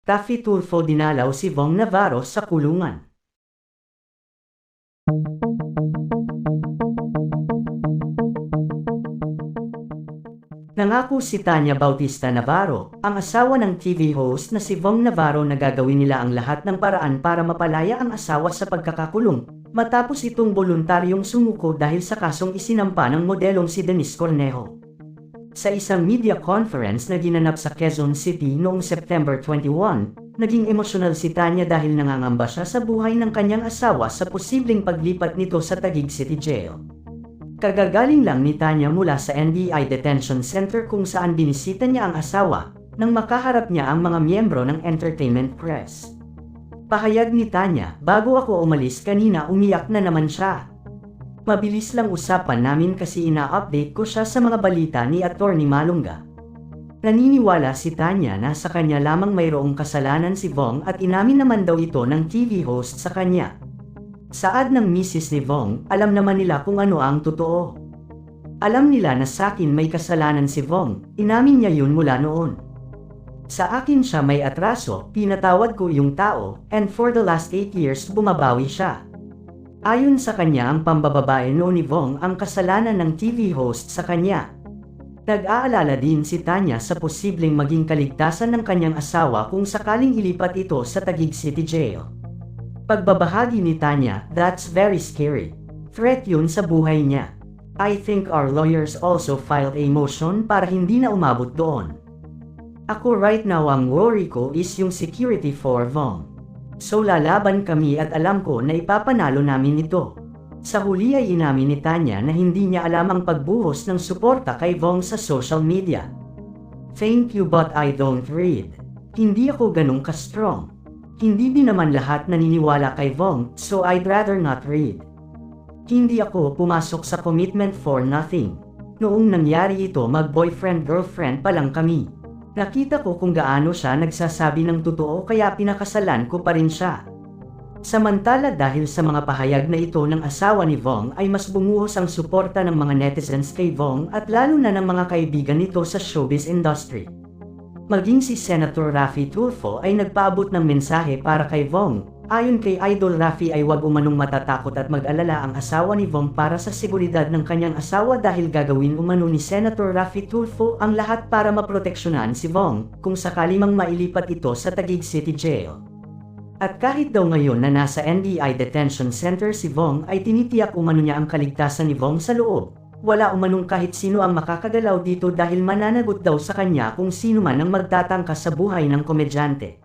Raffy Tulfo dinalaw si Vong Navarro sa kulungan. Nangako si Tanya Bautista Navarro, ang asawa ng TV host na si Vong Navarro na gagawin nila ang lahat ng paraan para mapalaya ang asawa sa pagkakakulong, matapos itong voluntaryong sumuko dahil sa kasong isinampa ng modelong si Denise Cornejo. Sa isang media conference na ginanap sa Quezon City noong September 21, naging emosyonal si Tanya dahil nangangamba siya sa buhay ng kanyang asawa sa posibleng paglipat nito sa Taguig City Jail. Kagagaling lang ni Tanya mula sa NBI Detention Center kung saan binisita niya ang asawa nang makaharap niya ang mga miyembro ng entertainment press. Pahayag ni Tanya, "Bago ako umalis kanina umiyak na naman siya. Mabilis lang usapan namin kasi ina-update ko siya sa mga balita ni Attorney Malunga." Naniniwala si Tanya na sa kanya lamang mayroong kasalanan si Vong at inamin naman daw ito ng TV host sa kanya. Saad ng misis ni Vong, "Alam naman nila kung ano ang totoo. Alam nila na sa akin may kasalanan si Vong, inamin niya yun mula noon. Sa akin siya may atraso, pinatawad ko yung tao, and for the last 8 years bumabawi siya." Ayon sa kanya ang pambababae noon ni Vong ang kasalanan ng TV host sa kanya. Nag-aalala din si Tanya sa posibleng maging kaligtasan ng kanyang asawa kung sakaling ilipat ito sa Taguig City Jail. Pagbabahagi ni Tanya, "That's very scary. Threat yun sa buhay niya. I think our lawyers also filed a motion para hindi na umabot doon. Ako right now ang worry ko is yung security for Vong. So lalaban kami at alam ko na ipapanalo namin ito." Sa huli ay inamin ni Tanya na hindi niya alam ang pagbuhos ng suporta kay Vong sa social media. "Thank you but I don't read. Hindi ako ganun ka-strong. Hindi din naman lahat naniniwala kay Vong, so I'd rather not read. Hindi ako pumasok sa commitment for nothing. Noong nangyari ito mag-boyfriend-girlfriend pa lang kami. Nakita ko kung gaano siya nagsasabi ng totoo kaya pinakasalan ko pa rin siya." Samantala dahil sa mga pahayag na ito ng asawa ni Vong ay mas bumuhos ang suporta ng mga netizens kay Vong at lalo na ng mga kaibigan nito sa showbiz industry. Maging si Senator Raffy Tulfo ay nagpaabot ng mensahe para kay Vong. Ayon kay Idol Raffy ay huwag umanong matatakot at mag-alala ang asawa ni Vong para sa seguridad ng kanyang asawa dahil gagawin umano ni Senator Raffy Tulfo ang lahat para maproteksyonan si Vong kung sakali mang mailipat ito sa Taguig City Jail. At kahit daw ngayon na nasa NBI Detention Center si Vong ay tinitiyak umano niya ang kaligtasan ni Vong sa loob. Wala umanong kahit sino ang makakagalaw dito dahil mananagot daw sa kanya kung sino man ang magtatangka sa buhay ng komedyante.